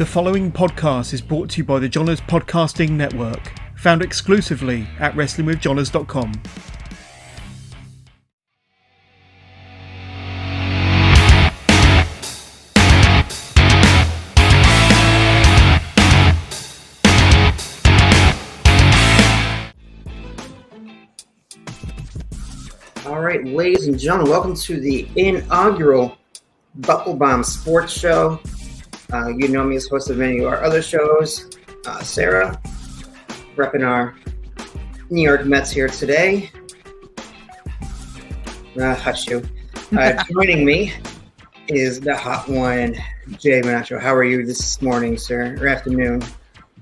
The following podcast is brought to you by the Johners Podcasting Network, found exclusively at WrestlingWithJohners.com. All right, ladies and gentlemen, welcome to the inaugural Bucklebomb Sports Show. You know me as host of many of our other shows. Sarah, repping our New York Mets here today. Hush you. Joining me is the hot one, Jay Manacho. How are you this morning, sir, or afternoon?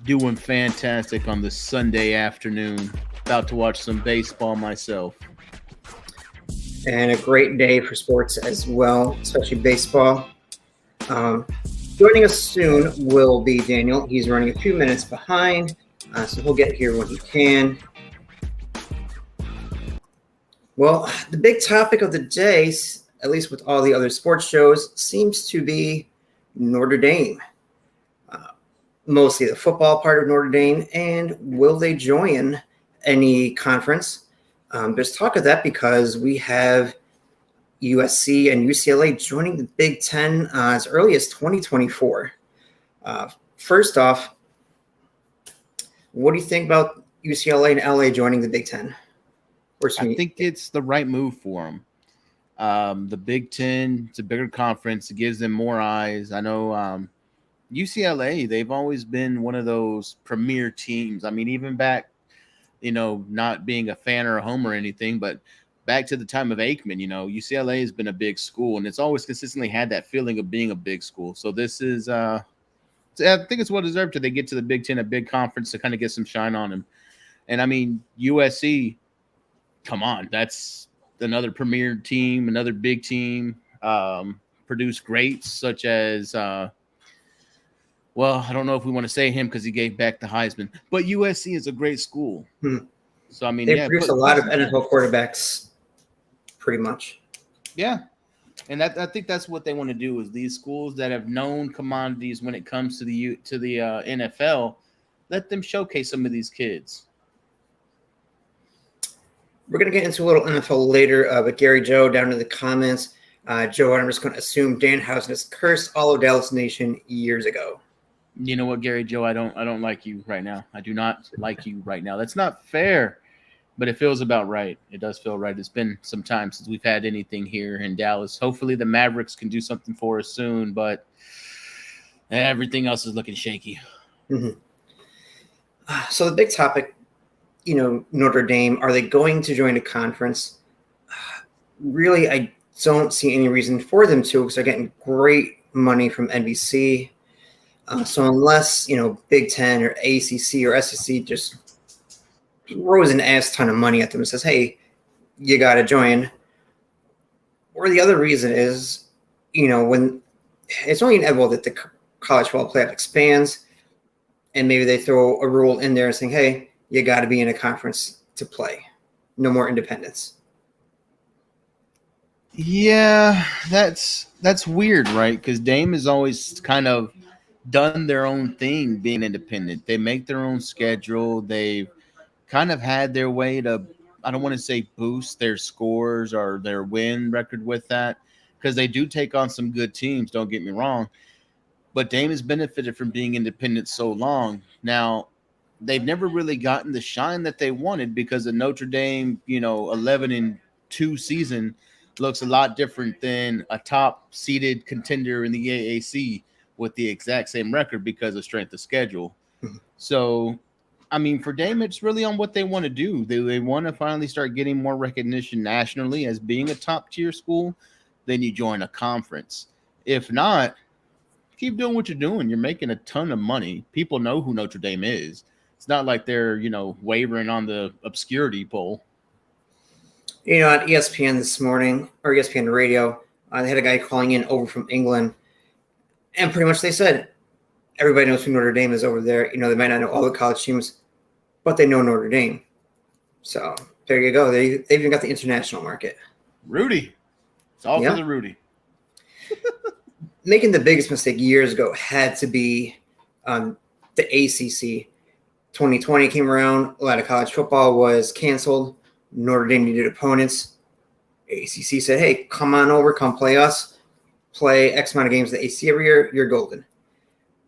Doing fantastic on this Sunday afternoon. About to watch some baseball myself. And a great day for sports as well, especially baseball. Joining us soon will be Daniel. He's running a few minutes behind, so he'll get here when he can. Well, the big topic of the day, at least with all the other sports shows, seems to be Notre Dame. Mostly the football part of Notre Dame, and will they join any conference? There's talk of that because we have USC and UCLA joining the Big Ten as early as 2024. First off, what do you think about UCLA and LA joining the Big Ten? I think it's the right move for them. The Big Ten, it's a bigger conference. It gives them more eyes. I know UCLA, they've always been one of those premier teams. I mean, even back, not being a fan or a homer or anything, but back to the time of Aikman, UCLA has been a big school, and it's always consistently had that feeling of being a big school. So this is, I think it's well deserved till they get to the Big Ten, a big conference, to kind of get some shine on them. And I mean, USC, come on, that's another premier team, another big team, produced greats such as, well, I don't know if we want to say him because he gave back the Heisman, but USC is a great school. So, I mean, they produce a lot of NFL quarterbacks, pretty much. Yeah. And I think that's what they want to do, is these schools that have known commodities when it comes to the NFL, let them showcase some of these kids. We're going to get into a little NFL later, but Gary Joe down in the comments. Joe, I'm just going to assume Danhausen has cursed all of Dallas Nation years ago. You know what, Gary Joe? I don't like you right now. I do not like you right now. That's not fair, but it feels about right. It does feel right. It's been some time since we've had anything here in Dallas. Hopefully the Mavericks can do something for us soon, but everything else is looking shaky. Mm-hmm. So the big topic, Notre Dame, are they going to join a conference? Really, I don't see any reason for them to, because they're getting great money from NBC. So unless, Big Ten or ACC or SEC just throws an ass ton of money at them and says, hey, you got to join. Or the other reason is, when it's only inevitable that the college football playoff expands, and maybe they throw a rule in there saying, hey, you got to be in a conference to play. No more independence. Yeah, that's weird, right? Because Dame has always kind of done their own thing being independent. They make their own schedule. They've kind of had their way to, I don't want to say boost their scores or their win record with that, because they do take on some good teams, don't get me wrong. But Dame has benefited from being independent so long. Now, they've never really gotten the shine that they wanted, because the Notre Dame, 11-2 season looks a lot different than a top-seeded contender in the AAC with the exact same record because of strength of schedule. So, I mean, for Dame, it's really on what they want to do. They want to finally start getting more recognition nationally as being a top-tier school. Then you join a conference. If not, keep doing what you're doing. You're making a ton of money. People know who Notre Dame is. It's not like they're, wavering on the obscurity pole. At ESPN this morning, or ESPN radio, they had a guy calling in over from England. And pretty much they said, everybody knows who Notre Dame is over there. They might not know all the college teams, but they know Notre Dame. So there you go. They've even got the international market. Rudy. It's all for the Rudy. Making the biggest mistake years ago had to be The ACC 2020 came around. A lot of college football was canceled. Notre Dame needed opponents. ACC said, hey, come on over, come play us. Play X amount of games the ACC every year, you're golden.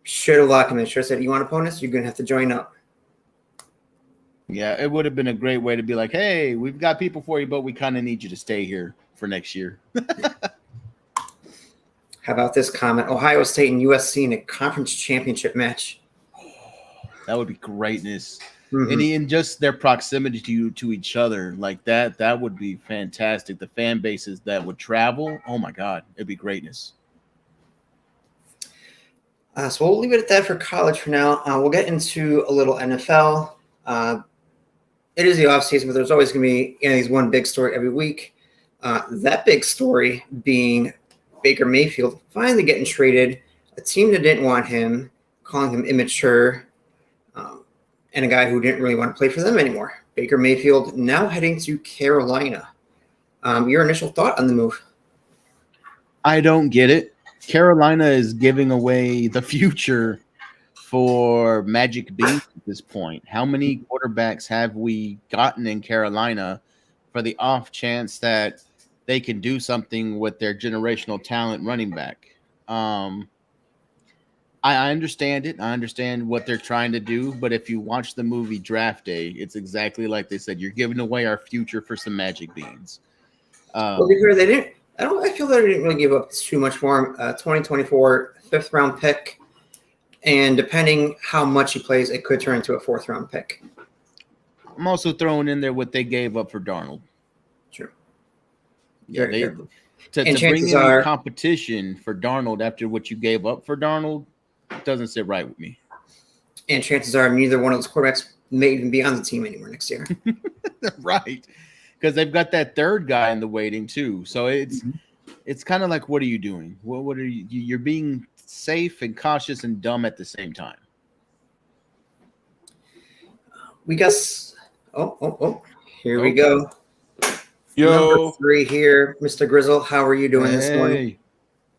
Should have locked him in. Should have said, you want opponents? You're going to have to join up. Yeah, it would have been a great way to be like, hey, we've got people for you, but we kind of need you to stay here for next year. How about this comment? Ohio State and USC in a conference championship match. That would be greatness. Mm-hmm. And in just their proximity to each other, like that would be fantastic. The fan bases that would travel, oh my God, it'd be greatness. So we'll leave it at that for college for now. We'll get into a little NFL. It is the offseason, but there's always going to be these one big story every week. That big story being Baker Mayfield finally getting traded. A team that didn't want him, calling him immature, and a guy who didn't really want to play for them anymore. Baker Mayfield now heading to Carolina. Your initial thought on the move? I don't get it. Carolina is giving away the future for Magic Beans at this point. How many quarterbacks have we gotten in Carolina for the off chance that they can do something with their generational talent running back? I understand it. I understand what they're trying to do. But if you watch the movie Draft Day, it's exactly like they said. You're giving away our future for some Magic Beans. Well, because they didn't. I feel that they didn't really give up too much for him. 2024 5th-round pick, and depending how much he plays, it could turn into a 4th-round pick. I'm also throwing in there what they gave up for Darnold. True. Yeah, to bring in competition for Darnold after what you gave up for Darnold doesn't sit right with me. And chances are neither one of those quarterbacks may even be on the team anymore next year. Right. Because they've got that third guy in the waiting too. So it's kind of like, what are you doing? What are you? You're being safe and cautious and dumb at the same time. We guess. Here we go. Yo, Number 3 here, Mr. Grizzle. How are you doing this morning?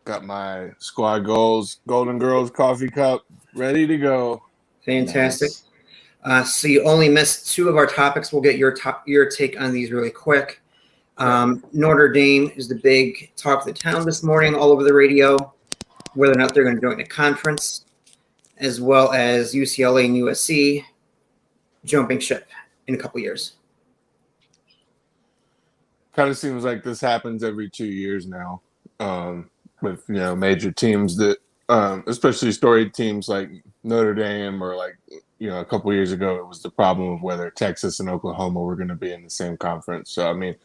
got my squad goals, Golden Girls coffee cup ready to go. Fantastic. Nice. So you only missed 2 of our topics. We'll get your take on these really quick. Notre Dame is the big talk of the town this morning, all over the radio, whether or not they're going to join the conference, as well as UCLA and USC jumping ship in a couple years. Kind of seems like this happens every 2 years now, with major teams that, especially storied teams like Notre Dame, or like a couple years ago it was the problem of whether Texas and Oklahoma were going to be in the same conference. So I mean,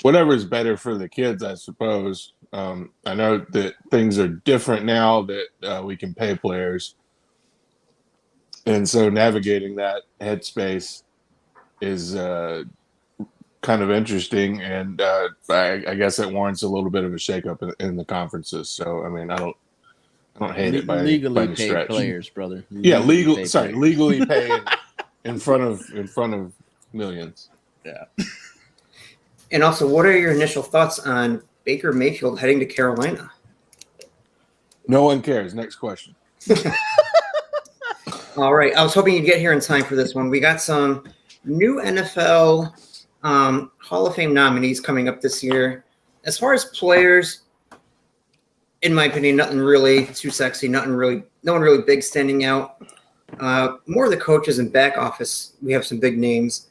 whatever is better for the kids, I suppose. I know that things are different now that we can pay players, and so navigating that headspace is kind of interesting, and I guess it warrants a little bit of a shakeup in the conferences. So I mean, I don't hate it by any paid stretch. Players, brother. Legally paid in front of millions. Yeah. And also, what are your initial thoughts on Baker Mayfield heading to Carolina? No one cares. Next question. All right. I was hoping you'd get here in time for this one. We got some new NFL Hall of Fame nominees coming up this year. As far as players, in my opinion, nothing really too sexy, no one really big standing out. More of the coaches and back office, we have some big names.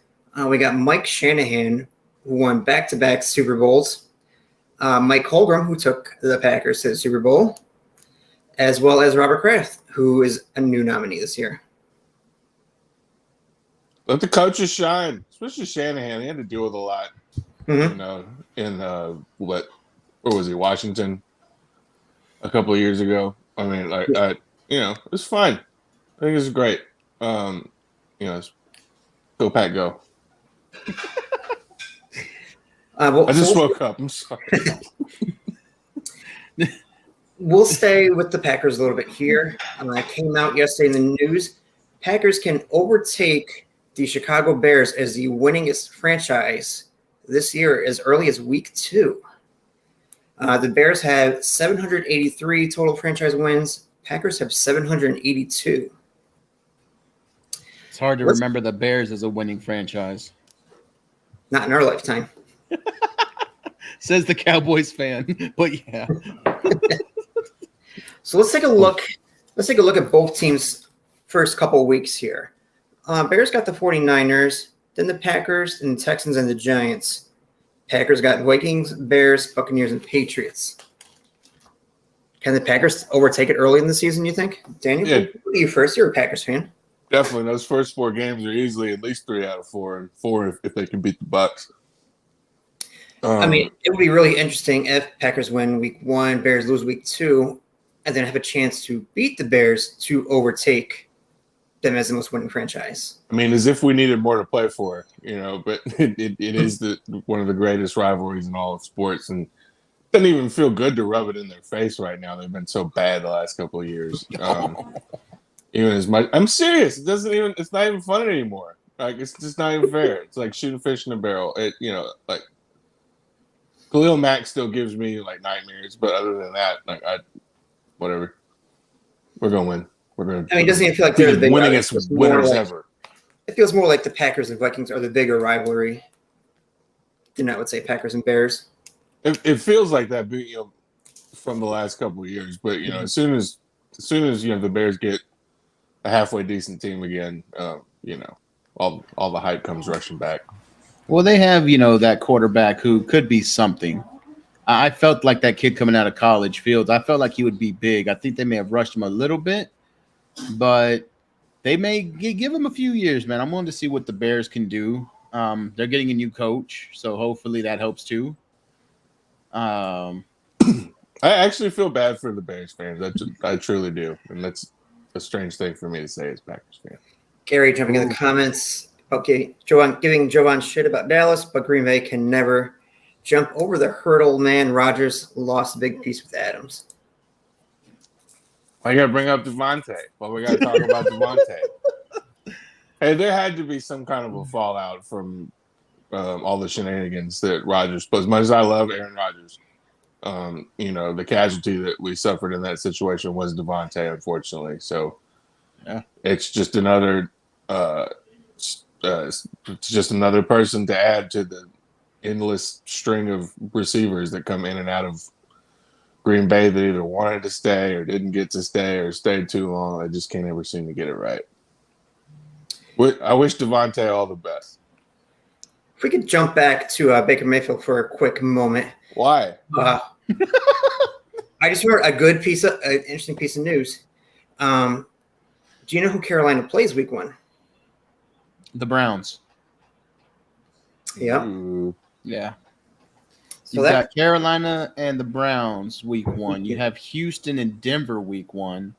We got Mike Shanahan, who won back-to-back Super Bowls. Mike Holmgren, who took the Packers to the Super Bowl, as well as Robert Kraft, who is a new nominee this year. Let the coaches shine, especially Shanahan. He had to deal with a lot, in where was he, Washington, a couple of years ago. I mean, it's fine. I think it's great. Go Pack, go. I just woke up. I'm sorry. We'll stay with the Packers a little bit here. It came out yesterday in the news. Packers can overtake the Chicago Bears as the winningest franchise this year as early as week 2. The Bears have 783 total franchise wins. Packers have 782. It's hard to Let's- remember the Bears as a winning franchise. Not in our lifetime. Says the Cowboys fan. But yeah. So let's take a look. Let's take a look at both teams' first couple weeks here. Bears got the 49ers, then the Packers, and the Texans and the Giants. Packers got Vikings, Bears, Buccaneers, and Patriots. Can the Packers overtake it early in the season, you think? Daniel, Yeah. what are you first? You're a Packers fan. Definitely, those first 4 games are easily at least 3 out of 4, and 4 if they can beat the Bucks. I mean, it would be really interesting if Packers win week 1, Bears lose week 2, and then have a chance to beat the Bears to overtake them as the most winning franchise. I mean, as if we needed more to play for, but it is one of the greatest rivalries in all of sports, and it doesn't even feel good to rub it in their face right now. They've been so bad the last couple of years. Even as much, I'm serious. It's not even fun anymore. Like, it's just not even fair. It's like shooting fish in a barrel. Like Khalil Mack still gives me like nightmares, but other than that, whatever. We're gonna win. We're gonna. I mean, doesn't it feel like they're the big winningest winners ever? It feels more like the Packers and Vikings are the bigger rivalry than I would say Packers and Bears. It feels like that, from the last couple of years. But as soon as the Bears get a halfway decent team again, all the hype comes rushing back. Well, they have, that quarterback who could be something. I felt like that kid coming out of college, Fields. I felt like he would be big. I think they may have rushed him a little bit, but they may give him a few years, man. I'm willing to see what the Bears can do. They're getting a new coach, so hopefully that helps too. I actually feel bad for the Bears fans. I truly do, and that's a strange thing for me to say as Packers fan. Gary jumping in the comments. Okay, giving Jovan shit about Dallas, but Green Bay can never jump over the hurdle. Man, Rodgers lost a big piece with Adams. I got to bring up Devontae. Well, we got to talk about Devontae. Hey, there had to be some kind of a fallout from all the shenanigans that Rodgers. But as much as I love Aaron Rodgers, the casualty that we suffered in that situation was Devontae, unfortunately. So, yeah, it's just another person to add to the endless string of receivers that come in and out of Green Bay that either wanted to stay or didn't get to stay or stayed too long. I just can't ever seem to get it right. I wish Devontae all the best. If we could jump back to Baker Mayfield for a quick moment. Why? I just heard an interesting piece of news. Do you know who Carolina plays week 1? The Browns. Yeah. Yeah. So You've got Carolina and the Browns week 1. You have Houston and Denver week 1.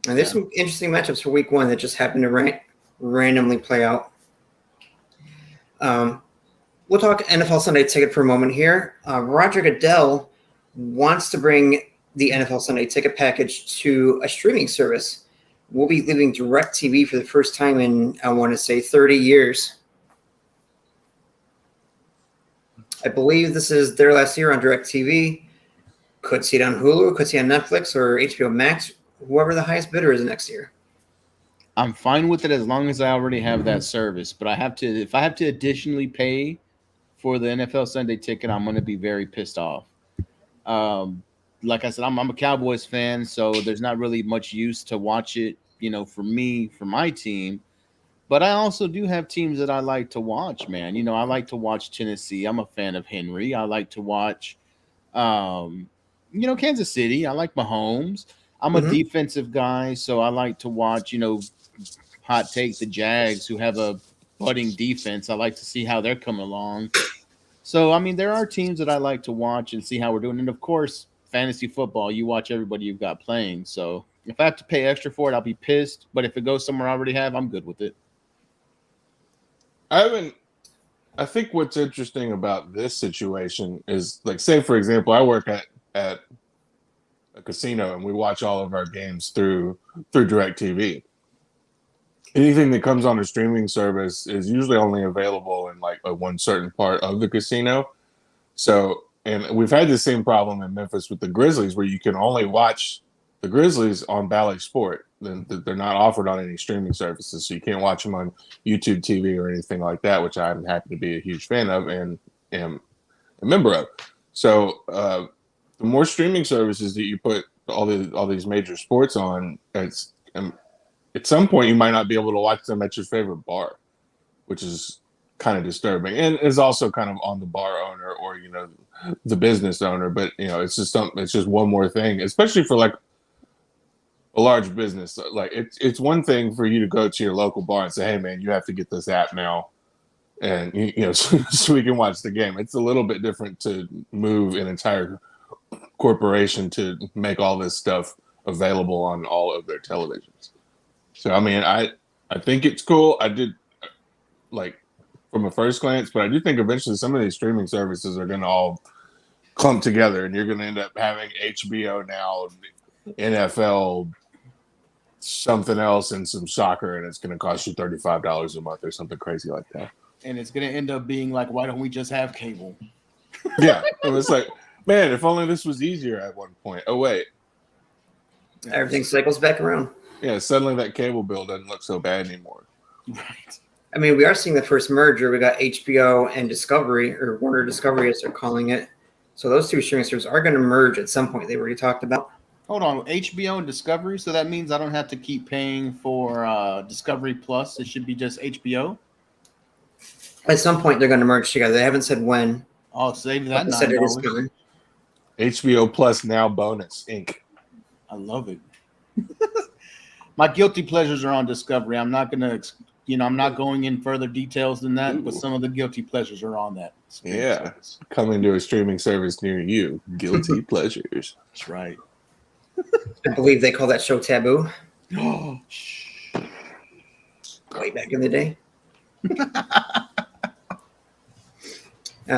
And there's some interesting matchups for week 1 that just happened to randomly play out. We'll talk NFL Sunday Ticket for a moment here. Roger Goodell wants to bring the NFL Sunday Ticket package to a streaming service. We'll be leaving DirecTV for the first time in, I want to say, 30 years. I believe this is their last year on DirecTV. Could see it on Hulu, could see it on Netflix or HBO Max, whoever the highest bidder is next year. I'm fine with it as long as I already have that service. But if I have to additionally pay for the NFL Sunday Ticket, I'm going to be very pissed off. Like I said, I'm a Cowboys fan, so there's not really much use to watch it, for me, for my team. But I also do have teams that I like to watch, man. I like to watch Tennessee. I'm a fan of Henry. I like to watch, Kansas City. I like Mahomes. I'm a defensive guy, so I like to watch, hot take the Jags, who have a budding defense. I like to see how they're coming along. So, there are teams that I like to watch and see how we're doing. And, of course, fantasy football, you watch everybody you've got playing. So if I have to pay extra for it, I'll be pissed. But if it goes somewhere I already have, I'm good with it. I think what's interesting about this situation is, like, say, for example, I work at a casino and we watch all of our games through DirecTV. Anything that comes on a streaming service is usually only available in like one certain part of the casino. So, and we've had the same problem in Memphis with the Grizzlies, where you can only watch the Grizzlies on Bally Sport. they're not offered on any streaming services, so you can't watch them on YouTube TV or anything like that, which I'm happy to be a huge fan of and am a member of. So the more streaming services that you put all these major sports on, it's at some point you might not be able to watch them at your favorite bar, which is kind of disturbing, and is also kind of on the bar owner or the business owner. But it's just it's just one more thing, especially for like a large business. Like it's one thing for you to go to your local bar and say, hey man, you have to get this app now, and so we can watch the game. It's a little bit different to move an entire corporation to make all this stuff available on all of their televisions. So I mean, I think it's cool. I did like from a first glance, but I do think eventually some of these streaming services are going to all clump together, and you're going to end up having HBO now, NFL, something else, and some soccer, and it's going to cost you $35 a month or something crazy like that. And it's going to end up being like, why don't we just have cable? Yeah, it was like, man, if only this was easier at one point. Oh wait, Everything cycles back around. yeah, suddenly that cable bill doesn't look so bad anymore. Right. I mean, we are seeing the first merger. We got HBO and Discovery, or Warner Discovery as they're calling it. So those two streaming services are going to merge at some point. They already talked about. Hold on, HBO and Discovery. So that means I don't have to keep paying for Discovery Plus. It should be just HBO. At some point, they're going to merge together. They haven't said when. Oh, save that They said it is $9. coming. HBO Plus now bonus Inc. I love it. My guilty pleasures are on Discovery. I'm not gonna, I'm not going in further details than that. But some of the guilty pleasures are on that. Yeah, coming to a streaming service near you. Guilty pleasures. That's right. I believe they call that show Taboo. Oh, Way back in the day.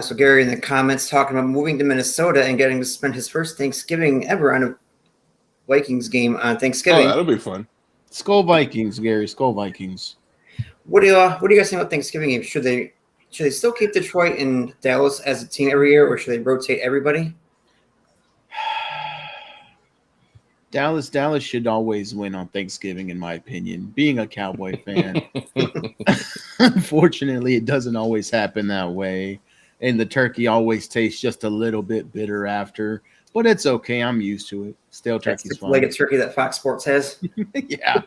So Gary in the comments talking about moving to Minnesota and getting to spend his first Thanksgiving ever on a Vikings game on Thanksgiving. Oh, that'll be fun. Skull Vikings, Gary. Skull Vikings. What do you guys think about Thanksgiving games? Should they still keep Detroit and Dallas as a team every year, or should they rotate everybody? Dallas should always win on Thanksgiving, in my opinion. Being a Cowboy fan, unfortunately, it doesn't always happen that way, and the turkey always tastes just a little bit bitter after. But it's okay. I'm used to it. Stale turkey's fine. Like a turkey that Fox Sports has. Yeah,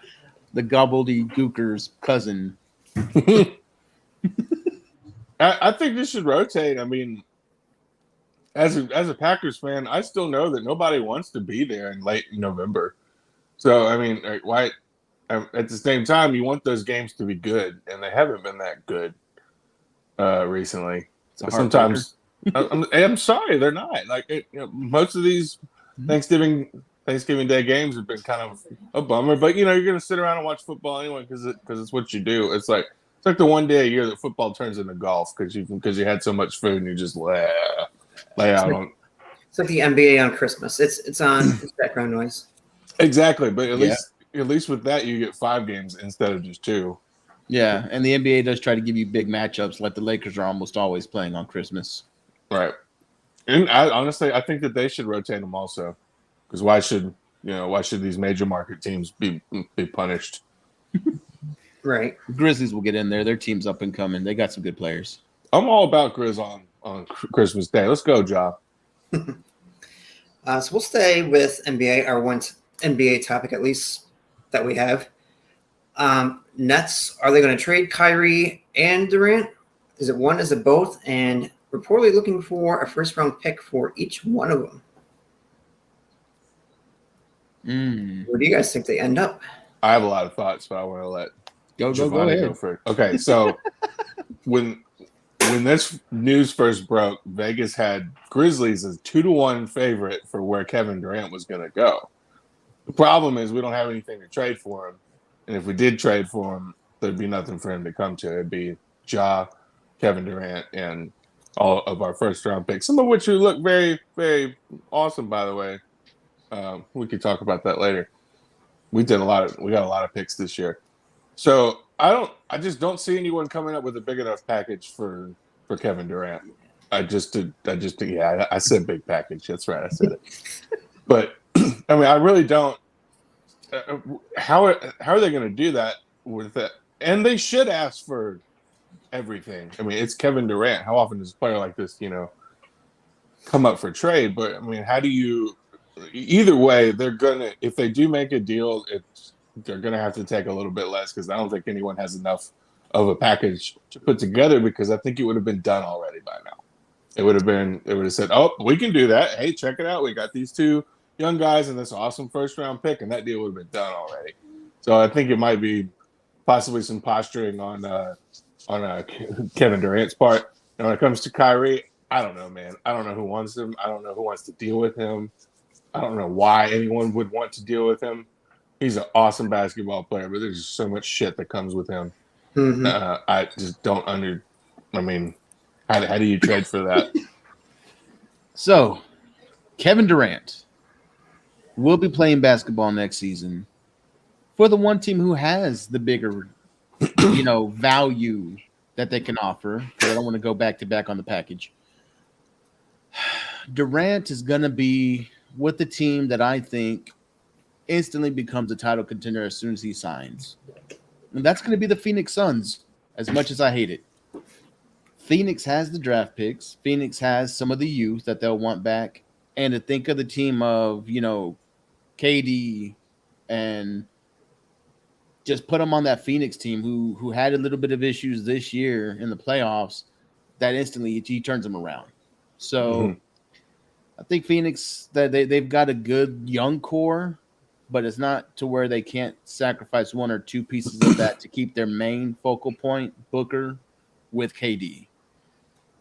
the gobbledygooker's cousin. I think this should rotate. I mean, as a Packers fan, I still know that nobody wants to be there in late November. So I mean, why? At the same time, you want those games to be good, and they haven't been that good recently. Sometimes. I'm sorry, they're not. Like most of these Thanksgiving Day games have been kind of a bummer. But you're going to sit around and watch football anyway because it's what you do. It's like the one day a year that football turns into golf because you had so much food and you just lay out on. It's like the NBA on Christmas. It's on it's background noise. Exactly, but at least with that you get 5 games instead of just 2. Yeah, and the NBA does try to give you big matchups. Like the Lakers are almost always playing on Christmas. Right, and I think that they should rotate them also, because why should these major market teams be punished? Right, Grizzlies will get in there. Their team's up and coming. They got some good players. I'm all about Grizz on Christmas Day. Let's go, Ja. So we'll stay with NBA, our one NBA topic at least that we have. Nets, are they going to trade Kyrie and Durant? Is it one? Is it both? And reportedly looking for a first-round pick for each one of them. Where do you guys think they end up? I have a lot of thoughts, but I want to let Go Giovanni ahead. go first. Okay, so when this news first broke, Vegas had Grizzlies as 2-1 favorite for where Kevin Durant was going to go. The problem is we don't have anything to trade for him, and if we did trade for him, there'd be nothing for him to come to. It'd be Ja, Kevin Durant, and all of our first-round picks, some of which would look very, very awesome, by the way. We could talk about that later. We got a lot of picks this year. So I just don't see anyone coming up with a big enough package for Kevin Durant. I said big package. That's right. I said it. But I mean, I really don't. how are they going to do that with it? And they should ask for everything. I mean, it's Kevin Durant. How often does a player like this, come up for trade? But I mean, how do you? Either way, they're gonna. If they do make a deal, they're gonna have to take a little bit less because I don't think anyone has enough of a package to put together. Because I think it would have been done already by now. It would have said, "Oh, we can do that. Hey, check it out. We got these two young guys and this awesome first round pick," and that deal would have been done already. So I think it might be possibly some posturing on Kevin Durant's part. And when it comes to Kyrie, I don't know, man. I don't know who wants him. I don't know who wants to deal with him. I don't know why anyone would want to deal with him. He's an awesome basketball player, but there's just so much shit that comes with him. Mm-hmm. I just don't I mean, how do you trade for that? So, Kevin Durant will be playing basketball next season for the one team who has the bigger, value that they can offer. Because I don't want to go back to back on the package. Durant is going to be with the team that I think instantly becomes a title contender as soon as he signs. And that's going to be the Phoenix Suns, as much as I hate it. Phoenix has the draft picks. Phoenix has some of the youth that they'll want back. And to think of the team of, KD and just put him on that Phoenix team who had a little bit of issues this year in the playoffs, that instantly he turns them around. So I think Phoenix, that they've got a good young core, but it's not to where they can't sacrifice one or two pieces of that to keep their main focal point, Booker, with KD.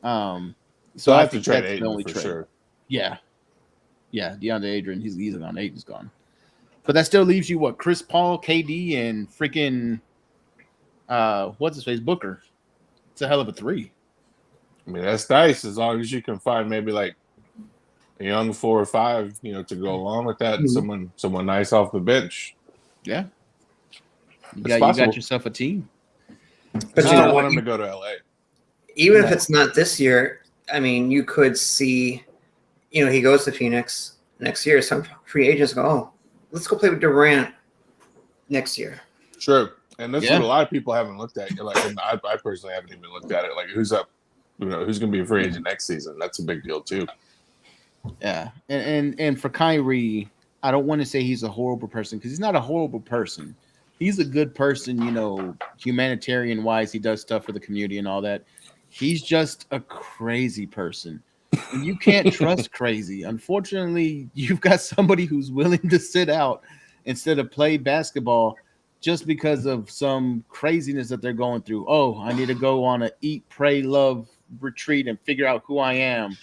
So I I have to think trade that's the Aiden only for trade. sure. Yeah. DeAndre Adrian, he's gone. Aiden's gone. But that still leaves you what? Chris Paul, KD, and freaking what's his face? Booker. It's a hell of a three. I mean, that's nice as long as you can find maybe like a young 4 or 5, to go along with that, and someone nice off the bench. Yeah. It's You possible. got yourself a team. But I you know don't what? want him to go to LA. Even if it's not this year, I mean, you could see, he goes to Phoenix next year. Some free agents go, "Oh, let's go play with Durant next year." Sure. And that's what a lot of people haven't looked at. Like, and I personally haven't even looked at it. Like, who's up? Who's going to be a free agent next season? That's a big deal too. Yeah, and for Kyrie, I don't want to say he's a horrible person because he's not a horrible person. He's a good person, humanitarian wise. He does stuff for the community and all that. He's just a crazy person. And you can't trust crazy. Unfortunately, you've got somebody who's willing to sit out instead of play basketball just because of some craziness that they're going through. Oh, I need to go on a eat, pray, love retreat and figure out who I am.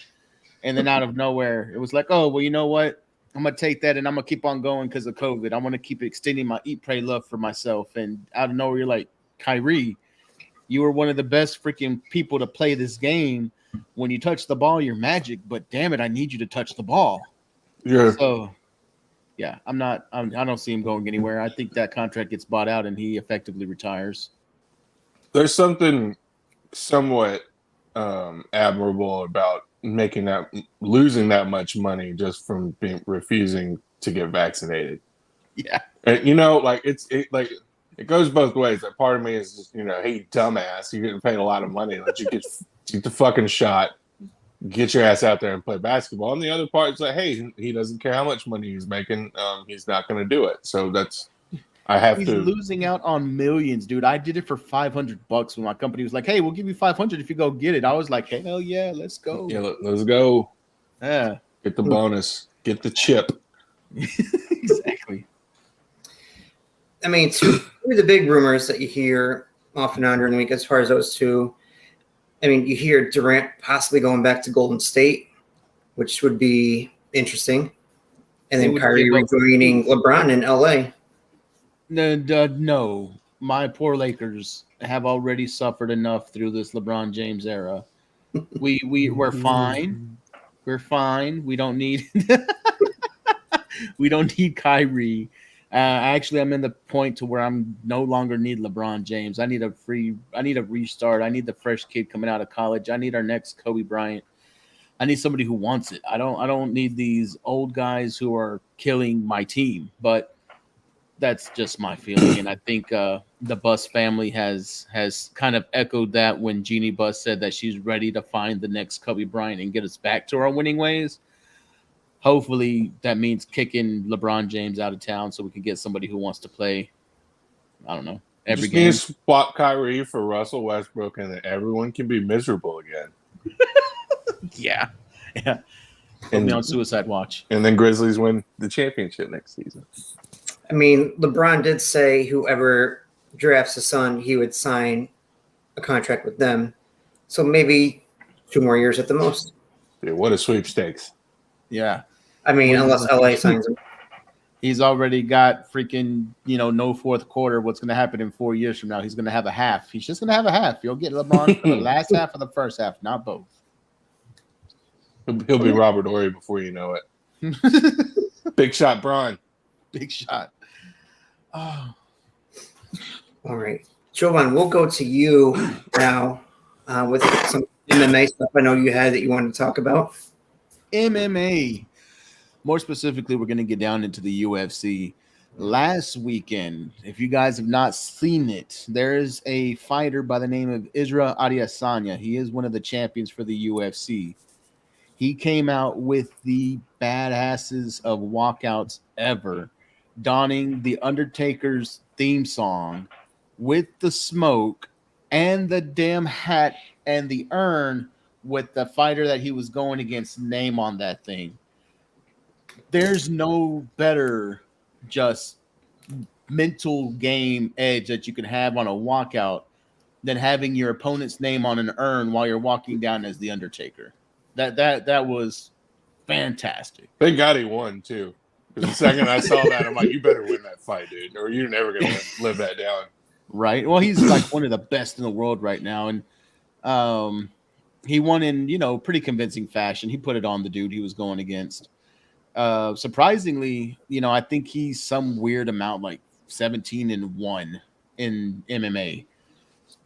And then out of nowhere, it was like, oh, well, you know what? I'm going to take that and I'm going to keep on going because of COVID. I want to keep extending my eat, pray, love for myself. And out of nowhere, you're like, Kyrie, you were one of the best freaking people to play this game. When you touch the ball, you're magic. But damn it, I need you to touch the ball. Yeah. So, yeah, I don't see him going anywhere. I think that contract gets bought out and he effectively retires. There's something somewhat admirable about losing that much money just from refusing to get vaccinated. Yeah. And it goes both ways. That part of me is just, hey, dumbass, you're getting paid a lot of money. Let you get the fucking shot, get your ass out there and play basketball. And the other part is like, hey, he doesn't care how much money he's making. He's not going to do it. So he's losing out on millions, dude. I did it for $500 when my company was like, hey, we'll give you $500 if you go get it. I was like, hell yeah, let's go. Yeah, let's go. Yeah. Get the bonus. Get the chip. Exactly. I mean, two of the big rumors that you hear off and on during the week, as far as those two, I mean, you hear Durant possibly going back to Golden State, which would be interesting. And then Kyrie rejoining LeBron in LA. No, my poor Lakers have already suffered enough through this LeBron James era. We're fine. We're fine. We don't need Kyrie. Actually, I'm in the point to where I'm no longer need LeBron James. I need a restart. I need the fresh kid coming out of college. I need our next Kobe Bryant. I need somebody who wants it. I don't need these old guys who are killing my team. But that's just my feeling, and I think the Bus family has kind of echoed that when Jeannie Buss said that she's ready to find the next Kobe Bryant and get us back to our winning ways. Hopefully, that means kicking LeBron James out of town so we can get somebody who wants to play. I don't know, every Just need game. to swap Kyrie for Russell Westbrook, and then everyone can be miserable again. Yeah. Put me on suicide watch. And then Grizzlies win the championship next season. I mean, LeBron did say whoever drafts his son, he would sign a contract with them. So maybe 2 more years at the most. Dude, what a sweepstakes. Yeah. I mean, unless LA signs him. He's already got freaking, no fourth quarter. What's going to happen in 4 years from now? He's going to have a half. He's just going to have a half. You'll get LeBron for the last half of the first half, not both. He'll be Robert Horry before you know it. Big shot, Bron. Big shot. Oh. All right. Jovan, we'll go to you now with some MMA stuff I know you had that you wanted to talk about. MMA. More specifically, we're going to get down into the UFC. Last weekend, if you guys have not seen it, there's a fighter by the name of Israel Adesanya. He is one of the champions for the UFC. He came out with the badasses of walkouts ever, donning the Undertaker's theme song with the smoke and the damn hat and the urn with the fighter that he was going against name on that thing. There's no better just mental game edge that you can have on a walkout than having your opponent's name on an urn while you're walking down as the Undertaker. That was fantastic. Thank God he won too. Because the second I saw that, I'm like, you better win that fight, dude, or you're never gonna live that down. Right. Well, he's like one of the best in the world right now, and he won in pretty convincing fashion. He put it on the dude he was going against. Surprisingly, I think he's some weird amount, like 17-1 in MMA.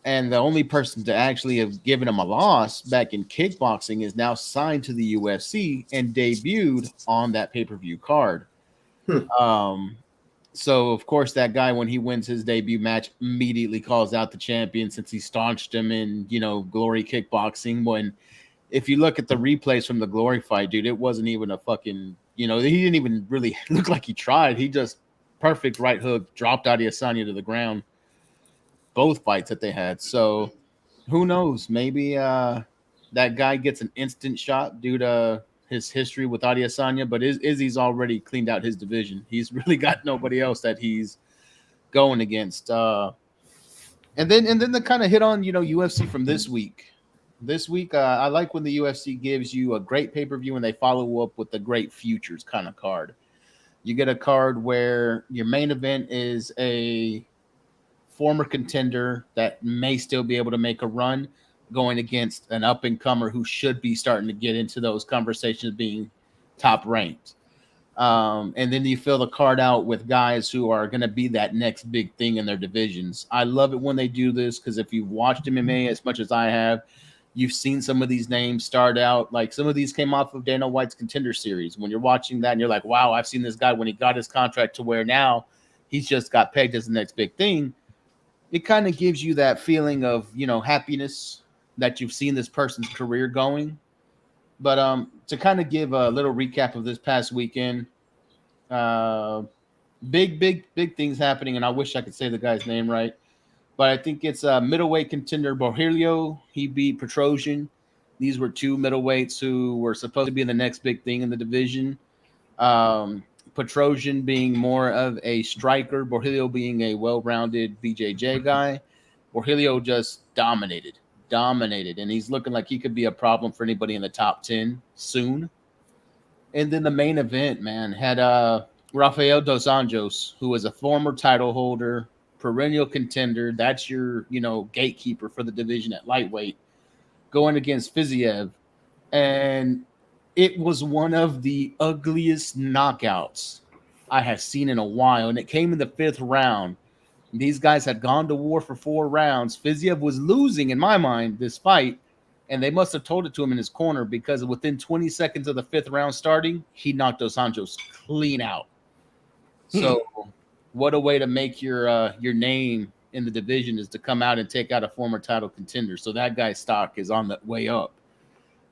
And the only person to actually have given him a loss back in kickboxing is now signed to the UFC and debuted on that pay-per-view card. So, of course, that guy, when he wins his debut match, immediately calls out the champion since he staunched him in, Glory kickboxing. When, if you look at the replays from the Glory fight, dude, it wasn't even a fucking, he didn't even really look like he tried. He just perfect right hook, dropped Adesanya to the ground. Both fights that they had. So who knows? Maybe that guy gets an instant shot due to his history with Adesanya, but Izzy's already cleaned out his division. He's really got nobody else that he's going against. And then the kind of hit on, UFC from this week. This week, I like when the UFC gives you a great pay-per-view and they follow up with a great futures kind of card. You get a card where your main event is a former contender that may still be able to make a run going against an up-and-comer who should be starting to get into those conversations being top ranked. And then you fill the card out with guys who are going to be that next big thing in their divisions. I love it when they do this because if you've watched MMA as much as I have, you've seen some of these names start out. Like some of these came off of Dana White's Contender Series. When you're watching that and you're like, wow, I've seen this guy when he got his contract to where now he's just got pegged as the next big thing. It kind of gives you that feeling of, happiness that you've seen this person's career going. But to kind of give a little recap of this past weekend, big things happening, and I wish I could say the guy's name right, but I think it's middleweight contender Borgelio. He beat Petrosian. These were two middleweights who were supposed to be the next big thing in the division. Petrosian being more of a striker, Borgelio being a well-rounded BJJ guy. Borgelio just dominated, and he's looking like he could be a problem for anybody in the top 10 soon. And then the main event, man, had Rafael dos Anjos, who is a former title holder, perennial contender. That's your, gatekeeper for the division at lightweight, going against Fiziev. And it was one of the ugliest knockouts I have seen in a while, and it came in the 5th round. These guys had gone to war for 4 rounds. Fiziev was losing, in my mind, this fight, and they must have told it to him in his corner because within 20 seconds of the 5th round starting, he knocked Dos Anjos clean out. So what a way to make your name in the division is to come out and take out a former title contender. So that guy's stock is on the way up.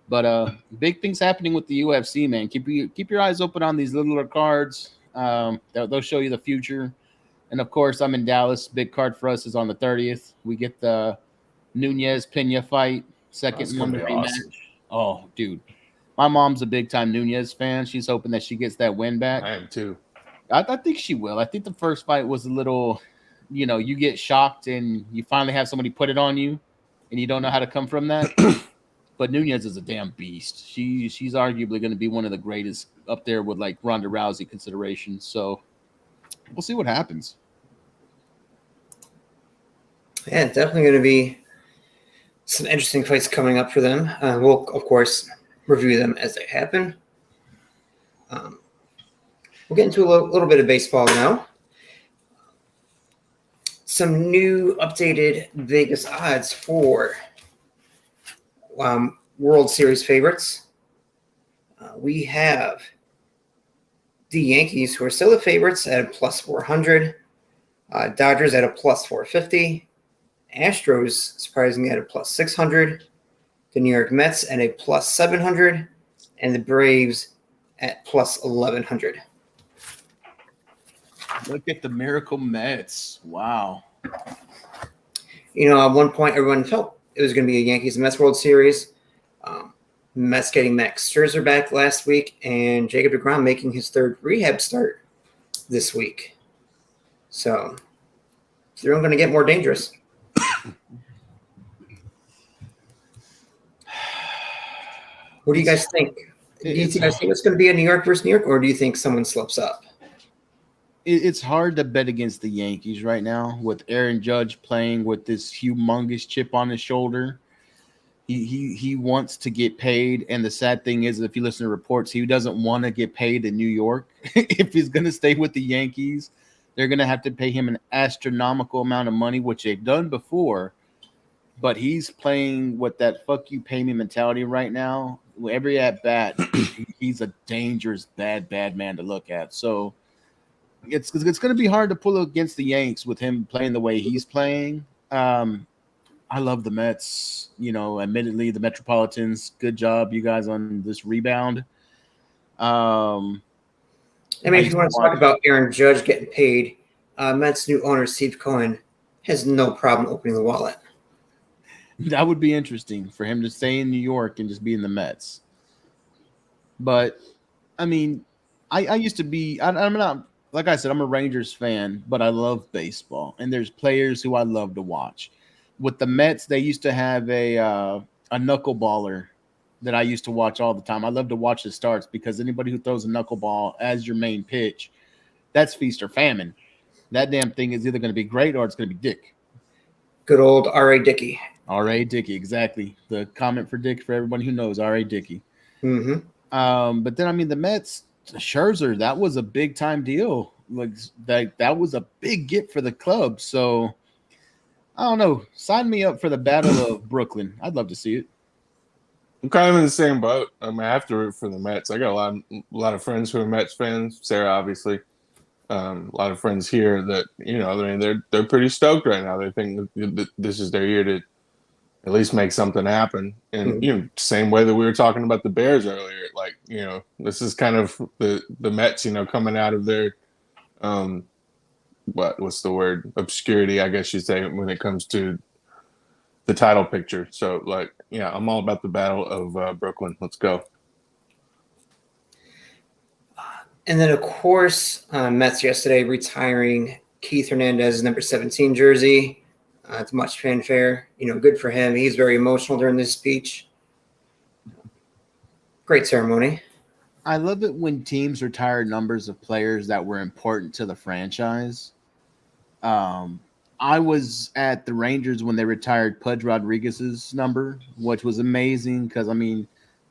But big things happening with the UFC, man. Keep your eyes open on these littler cards. They'll show you the future. And of course, I'm in Dallas. Big card for us is on the 30th. We get the Nunez Pena fight, second one rematch. Awesome. Oh, dude. My mom's a big time Nunez fan. She's hoping that she gets that win back. I am too. I think she will. I think the first fight was a little, you get shocked and you finally have somebody put it on you and you don't know how to come from that. But Nunez is a damn beast. She's arguably going to be one of the greatest up there with like Ronda Rousey considerations. So we'll see what happens. Yeah, definitely going to be some interesting fights coming up for them. We'll, of course, review them as they happen. We'll get into a little bit of baseball now. Some new updated Vegas odds for World Series favorites. We have the Yankees, who are still the favorites, at a plus 400. Dodgers at a plus 450. Astros, surprisingly, at a plus 600. The New York Mets at a plus 700. And the Braves at plus 1100. Look at the Miracle Mets. Wow. At one point, everyone felt it was going to be a Yankees and Mets World Series. Mets getting Max Scherzer back last week, and Jacob deGrom making his third rehab start this week. So they're going to get more dangerous. What do you guys think? Do you guys think it's going to be a New York versus New York, or do you think someone slips up? It's hard to bet against the Yankees right now with Aaron Judge playing with this humongous chip on his shoulder. He wants to get paid, and the sad thing is, if you listen to reports, he doesn't want to get paid in New York. If he's going to stay with the Yankees, they're going to have to pay him an astronomical amount of money, which they've done before. But he's playing with that "fuck you, pay me" mentality right now. Every at bat, he's a dangerous, bad man to look at. So it's going to be hard to pull against the Yanks with him playing the way he's playing. I love the Mets. Admittedly, the Metropolitans. Good job, you guys, on this rebound. If you want to talk about Aaron Judge getting paid, Mets' new owner, Steve Cohen, has no problem opening the wallet. That would be interesting for him to stay in New York and just be in the Mets. But, I used to be – I'm not – like I said, I'm a Rangers fan, but I love baseball. And there's players who I love to watch. With the Mets, they used to have a knuckleballer that I used to watch all the time. I love to watch the starts because anybody who throws a knuckleball as your main pitch, that's feast or famine. That damn thing is either going to be great or it's going to be Dick. Good old R.A. Dickey. R.A. Dickey, exactly. The comment for Dick for everyone who knows R.A. Dickey. Mm-hmm. But then, the Mets, Scherzer, that was a big-time deal. Like that was a big get for the club. So, I don't know. Sign me up for the Battle of Brooklyn. I'd love to see it. I'm kind of in the same boat. I have to root for the Mets. I got a lot of friends who are Mets fans. Sarah, obviously. A lot of friends here that they're pretty stoked right now. They think that this is their year to at least make something happen. And same way that we were talking about the Bears earlier. Like this is kind of the Mets. Coming out of their what's the word, obscurity, I guess you'd say, when it comes to the title picture. So I'm all about the Battle of Brooklyn. Let's go. And then, of course, Mets yesterday retiring Keith Hernandez's number 17 jersey. It's much fanfare. Good for him. He's very emotional during this speech. Great ceremony. I love it when teams retire numbers of players that were important to the franchise. I was at the Rangers when they retired Pudge Rodriguez's number, which was amazing because,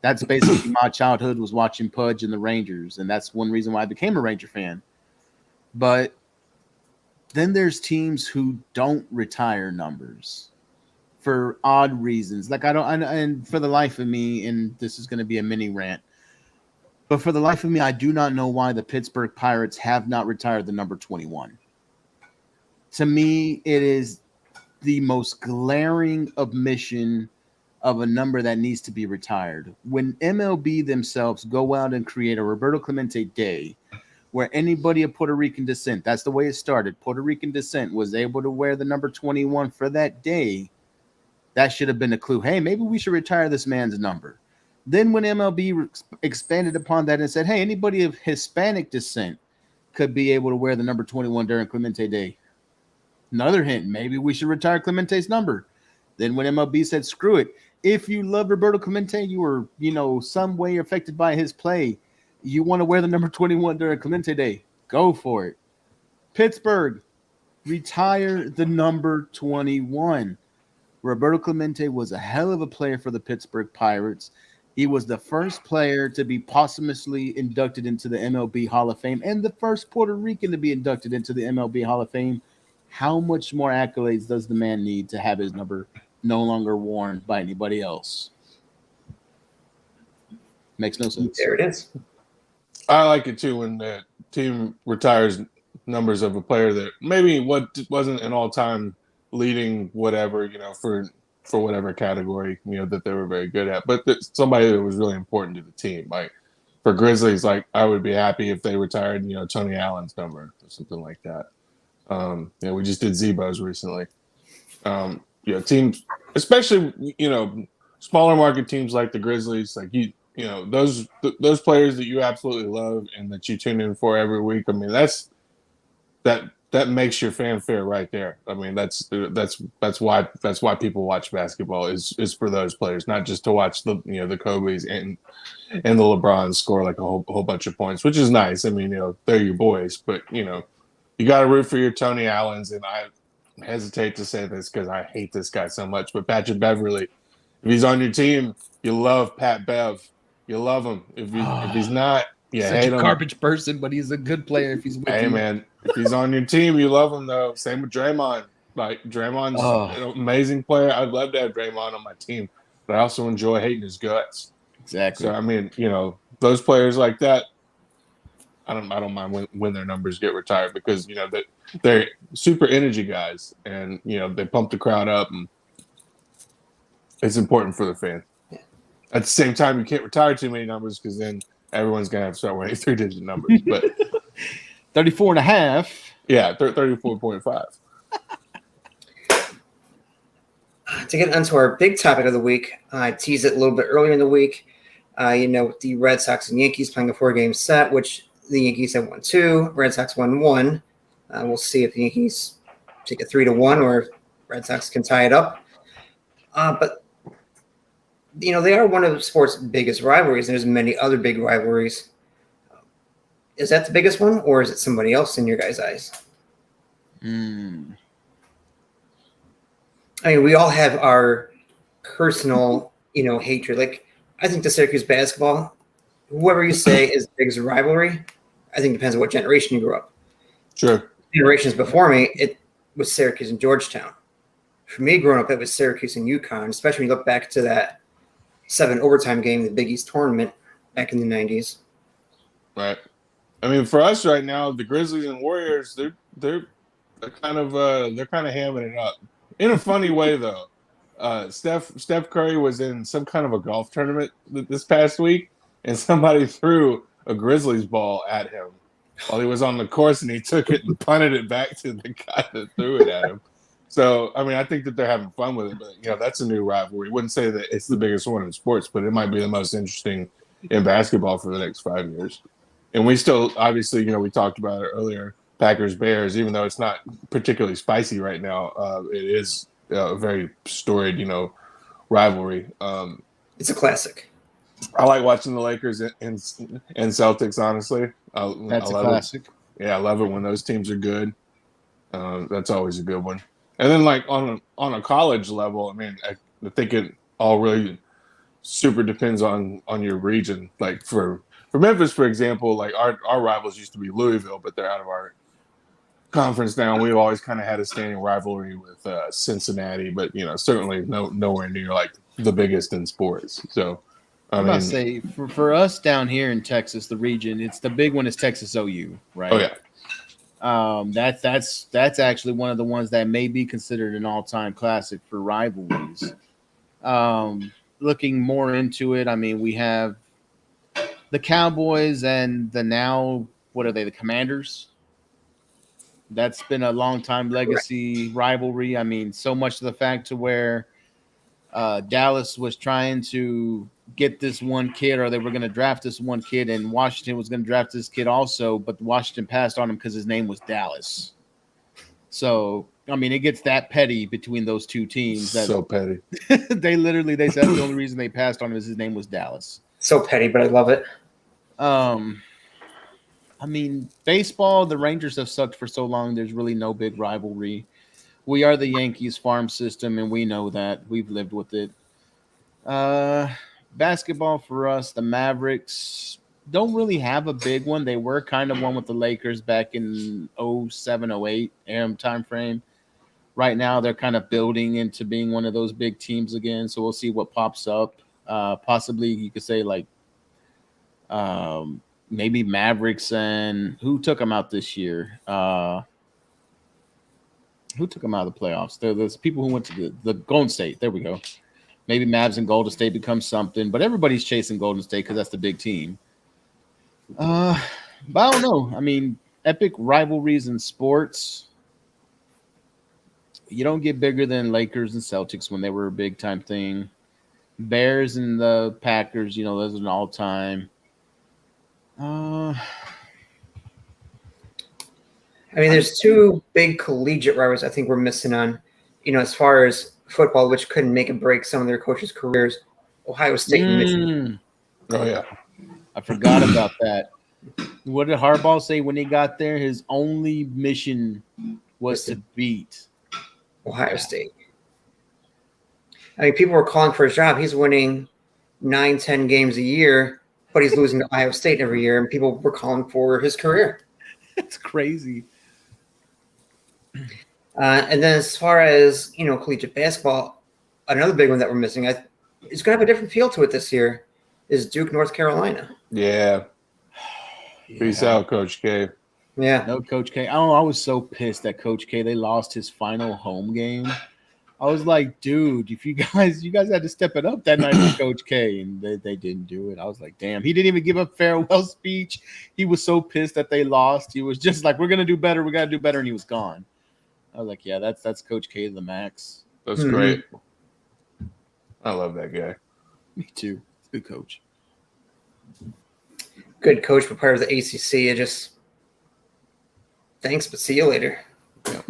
that's basically my childhood, was watching Pudge and the Rangers, and that's one reason why I became a Ranger fan. But then there's teams who don't retire numbers for odd reasons. Like and for the life of me, and this is going to be a mini rant, but for the life of me, I do not know why the Pittsburgh Pirates have not retired the number 21. To me, it is the most glaring omission of a number that needs to be retired. When MLB themselves go out and create a Roberto Clemente Day, where anybody of Puerto Rican descent, that's the way it started, Puerto Rican descent, was able to wear the number 21 for that day, that should have been a clue. Hey, maybe we should retire this man's number. Then when MLB expanded upon that and said, hey, anybody of Hispanic descent could be able to wear the number 21 during Clemente Day. Another hint, maybe we should retire Clemente's number. Then when MLB said, screw it, if you love Roberto Clemente, you were, some way affected by his play, you want to wear the number 21 during Clemente Day, go for it. Pittsburgh, retire the number 21. Roberto Clemente was a hell of a player for the Pittsburgh Pirates. He was the first player to be posthumously inducted into the MLB Hall of Fame and the first Puerto Rican to be inducted into the MLB Hall of Fame. How much more accolades does the man need to have his number no longer worn by anybody else? Makes no sense. There it is. I like it too when the team retires numbers of a player that maybe wasn't an all-time leading whatever, for whatever category, that they were very good at, but somebody that was really important to the team. Like for Grizzlies, like I would be happy if they retired, Tony Allen's number or something like that. We just did Zebo's recently. Teams, especially, smaller market teams like the Grizzlies, like those players that you absolutely love and that you tune in for every week. I mean, that makes your fanfare right there. I mean, that's why people watch basketball is for those players, not just to watch the the Kobe's and the LeBrons score like a whole bunch of points, which is nice. I mean, they're your boys, but you got to root for your Tony Allens, and I hesitate to say this because I hate this guy so much, but Patrick Beverley, if he's on your team, you love Pat Bev. You love him. If he's not, you Such hate a him. garbage person, but he's a good player if he's with Hey, you. man, if he's on your team, you love him, though. Same with Draymond. Like, Draymond's an amazing player. I'd love to have Draymond on my team, but I also enjoy hating his guts. Exactly. So, I mean, those players like that, I don't mind when their numbers get retired because, they're super energy guys and, they pump the crowd up and it's important for the fan. At the same time, you can't retire too many numbers because then everyone's going to have to start wearing 3-digit numbers. But 34 and a half. Yeah, 34.5. To get onto our big topic of the week, I teased it a little bit earlier in the week. With the Red Sox and Yankees playing a 4-game set, which the Yankees have won 2, Red Sox won 1. We'll see if the Yankees take a 3-1 or if Red Sox can tie it up. But they are one of sports' biggest rivalries, and there's many other big rivalries. Is that the biggest one, or is it somebody else in your guys' eyes? I mean, we all have our personal, hatred. Like, I think the Syracuse basketball, whoever you say is the biggest rivalry, I think depends on what generation you grew up. Sure. Generations before me, it was Syracuse and Georgetown. For me, growing up, it was Syracuse and UConn, especially when you look back to that 7 overtime game, the Big East tournament back in the 90s. Right. I mean, for us right now, the Grizzlies and Warriors, they're kind of hamming it up in a funny way, though. Steph Curry was in some kind of a golf tournament this past week, and somebody threw a Grizzlies ball at him while he was on the course, and he took it and punted it back to the guy that threw it at him. So, I mean, I think that they're having fun with it, but, that's a new rivalry. Wouldn't say that it's the biggest one in sports, but it might be the most interesting in basketball for the next 5 years. And we still, obviously, we talked about it earlier, Packers-Bears, even though it's not particularly spicy right now, it is a very storied, rivalry. It's a classic. I like watching the Lakers and Celtics, honestly. That's a classic. Yeah, I love it when those teams are good. That's always a good one. And then, like, on a college level, I mean, I think it all really super depends on your region. Like, for Memphis, for example, like, our rivals used to be Louisville, but they're out of our conference now. We've always kind of had a standing rivalry with Cincinnati, but, certainly nowhere near, like, the biggest in sports. So, I mean, say, for us down here in Texas, the region, it's the big one is Texas OU, right? Oh, yeah. That's actually one of the ones that may be considered an all-time classic for rivalries. Looking more into it, I mean, we have the Cowboys and the now, what are they, the Commanders? That's been a long time legacy rivalry. I mean, so much to the fact to where Dallas was trying to get this one kid, or they were going to draft this one kid, and Washington was going to draft this kid also, but Washington passed on him because his name was Dallas. So, I mean, it gets that petty between those two teams. That So petty. they said the only reason they passed on him is his name was Dallas. So petty, but I love it. I mean, baseball, the Rangers have sucked for so long. There's really no big rivalry. We are the Yankees farm system, and we know that. We've lived with it. Basketball for us, the Mavericks don't really have a big one. They were kind of one with the Lakers back in 07, 08 time frame. Right now, they're kind of building into being one of those big teams again. So we'll see what pops up. Possibly, you could say like maybe Mavericks, and who took them out this year? Who took them out of the playoffs? There's people who went to the Golden State. There we go. Maybe Mavs and Golden State become something, but everybody's chasing Golden State because that's the big team. But I don't know. I mean, epic rivalries in sports. You don't get bigger than Lakers and Celtics when they were a big time thing. Bears and the Packers, you know, those are an all time. I mean, there's two big collegiate rivals I think we're missing on, you know, as far as football, which couldn't make and break some of their coaches' careers. Ohio State and Michigan. Oh, yeah. I forgot about that. What did Harbaugh say when he got there? His only mission was to beat Ohio State. I mean, people were calling for his job. He's winning 9-10 games a year, but he's losing to Ohio State every year, and people were calling for his career. It's crazy. And then as far as, you know, collegiate basketball, another big one that we're missing, it's going to have a different feel to it this year, is Duke, North Carolina. Yeah. Peace out, Coach K. Yeah. No, Coach K. I was so pissed that Coach K, they lost his final home game. I was like, dude, if you guys had to step it up that night for Coach K, and they didn't do it. I was like, damn, he didn't even give a farewell speech. He was so pissed that they lost. He was just like, we're gonna do better, we gotta do better, and he was gone. I was like, yeah, that's Coach K to the max. That's great. I love that guy. Me too. Good coach. Good coach, but part of the ACC. It just thanks, but see you later. Yeah.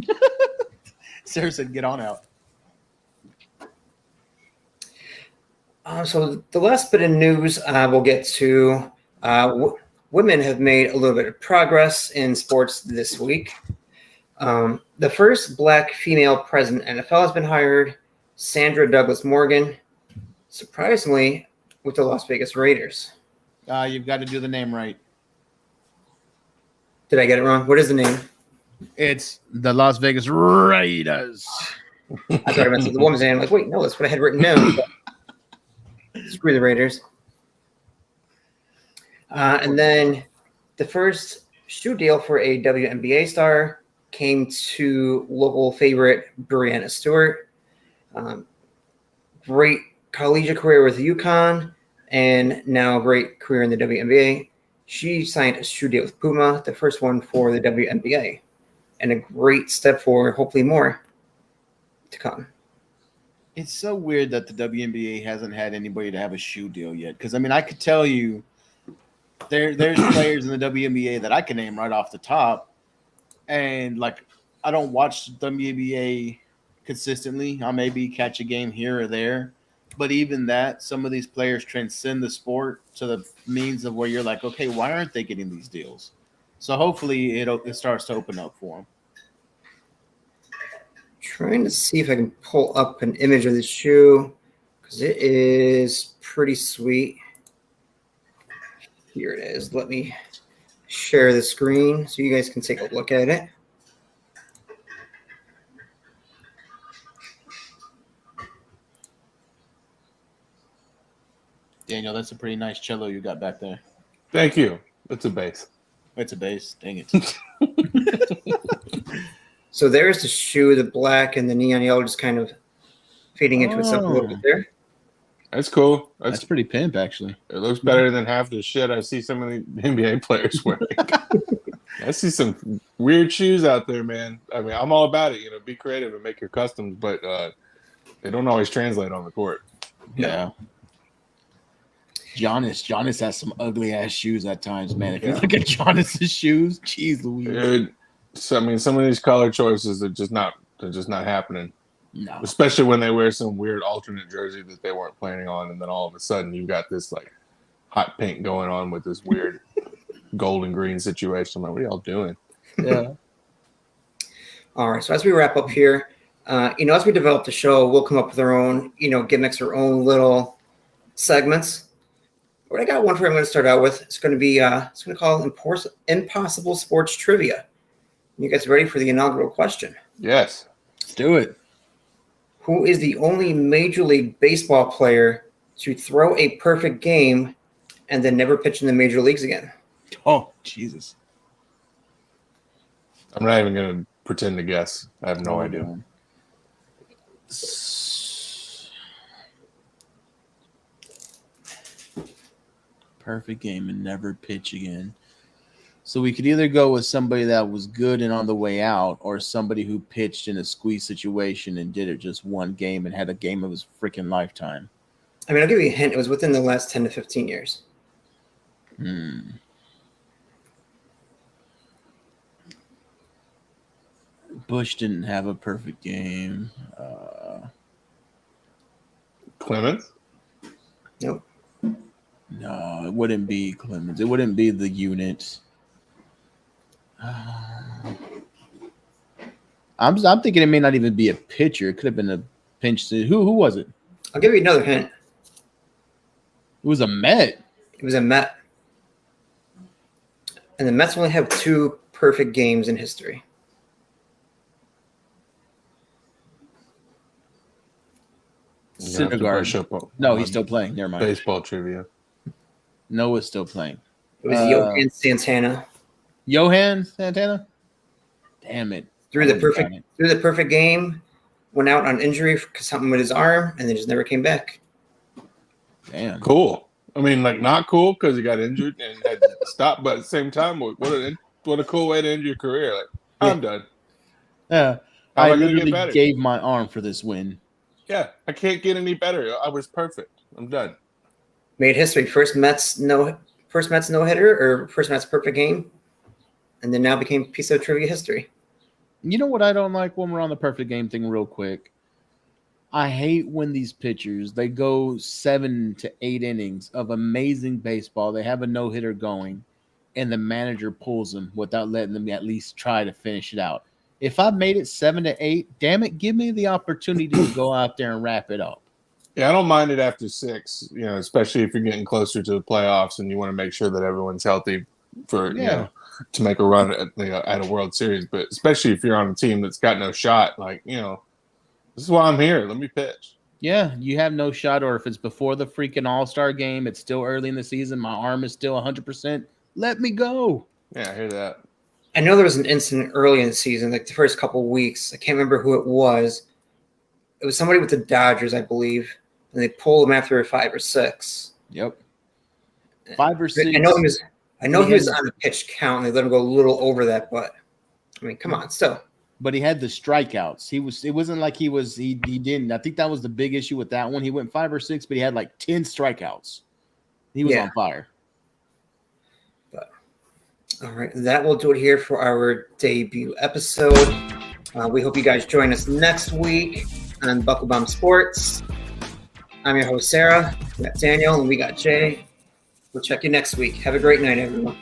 Sarah said, get on out. So the last bit of news we'll get to, women have made a little bit of progress in sports this week. The first Black female president NFL has been hired, Sandra Douglas Morgan, surprisingly with the Las Vegas Raiders. You've got to do the name right. Did I get it wrong? What is the name? It's the Las Vegas Raiders. I thought I meant the woman's name. I'm like, wait, no, that's what I had written down. Screw the Raiders. And then the first shoe deal for a WNBA star came to local favorite Brianna Stewart. Great collegiate career with UConn, and now a great career in the WNBA. She signed a shoe deal with Puma, the first one for the WNBA, and a great step forward, hopefully more to come. It's so weird that the WNBA hasn't had anybody to have a shoe deal yet. Because, I mean, I could tell you there's players in the WNBA that I can name right off the top. And, like, I don't watch WNBA consistently. I'll maybe catch a game here or there. But even that, some of these players transcend the sport to the means of where you're like, okay, why aren't they getting these deals? So hopefully it starts to open up for them. Trying to see if I can pull up an image of the shoe because it is pretty sweet. Here it is. Let me share the screen so you guys can take a look at it. Daniel, that's a pretty nice cello you got back there. Thank you. It's a bass. It's a bass. Dang it. So there's the shoe, the black and the neon yellow just kind of fading into itself a little bit there. That's cool. That's pretty pimp, actually. It looks better than half the shit I see some of the NBA players wearing. I see some weird shoes out there, man. I mean, I'm all about it. Be creative and make your customs, but they don't always translate on the court. Yeah. Giannis has some ugly ass shoes at times, man. If you look at Giannis's shoes, jeez Louise. Dude, so, I mean, some of these color choices are just not happening. No. Especially when they wear some weird alternate jersey that they weren't planning on, and then all of a sudden you've got this like hot pink going on with this weird gold and green situation. I'm like, what are y'all doing? Yeah. All right. So as we wrap up here, as we develop the show, we'll come up with our own, gimmicks, our own little segments. But I got one for you I'm going to start out with. It's going to be, it's going to call Impossible Sports Trivia. You guys ready for the inaugural question? Yes. Let's do it. Who is the only Major League Baseball player to throw a perfect game and then never pitch in the major leagues again? Oh, Jesus. I'm not even going to pretend to guess. I have no idea. Perfect game and never pitch again. So we could either go with somebody that was good and on the way out, or somebody who pitched in a squeeze situation and did it just one game and had a game of his freaking lifetime. I mean, I'll give you a hint. It was within the last 10 to 15 years. Bush didn't have a perfect game. Clemens? Nope. No, it wouldn't be Clemens. It wouldn't be the unit. I'm thinking it may not even be a pitcher. It could have been a pinch. Who was it? I'll give you another hint. It was a Met. It was a Met. And the Mets only have 2 perfect games in history. Syndergaard. No, he's still playing. Never mind. Baseball trivia. Noah's still playing. It was Johan Santana. Johan Santana? Damn it. Threw the perfect game, went out on injury because something with his arm, and then just never came back. Damn. Cool. I mean, like, not cool because he got injured and had to stop, but at the same time, what a cool way to end your career. Like, I'm done. Yeah. How I am I gonna get literally better? gave my arm for this win. Yeah, I can't get any better. I was perfect. I'm done. Made history. First Mets no hitter or first Mets perfect game, and then now became a piece of trivia history. You know what I don't like when we're on the perfect game thing real quick? I hate when these pitchers, they go 7 to 8 innings of amazing baseball. They have a no-hitter going, and the manager pulls them without letting them at least try to finish it out. If I made it 7 to 8, damn it, give me the opportunity to go out there and wrap it up. Yeah, I don't mind it after 6, especially if you're getting closer to the playoffs and you want to make sure that everyone's healthy for, to make a run at a World Series. But especially if you're on a team that's got no shot, like, this is why I'm here. Let me pitch. Yeah, you have no shot, or if it's before the freaking All-Star game, it's still early in the season, my arm is still 100%, let me go. Yeah, I hear that. I know there was an incident early in the season, like the first couple of weeks. I can't remember who it was. It was somebody with the Dodgers, I believe, and they pulled him after a 5 or 6. Yep. 5 or 6. I know he was on the pitch count, and they let him go a little over that, but I mean, come on, still. But he had the strikeouts. It wasn't like he didn't. I think that was the big issue with that one. He went 5 or 6, but he had like 10 strikeouts. He was on fire. But all right, that will do it here for our debut episode. We hope you guys join us next week on Bucklebomb Sports. I'm your host, Sarah. We got Daniel, and we got Jay. We'll check you next week. Have a great night, everyone.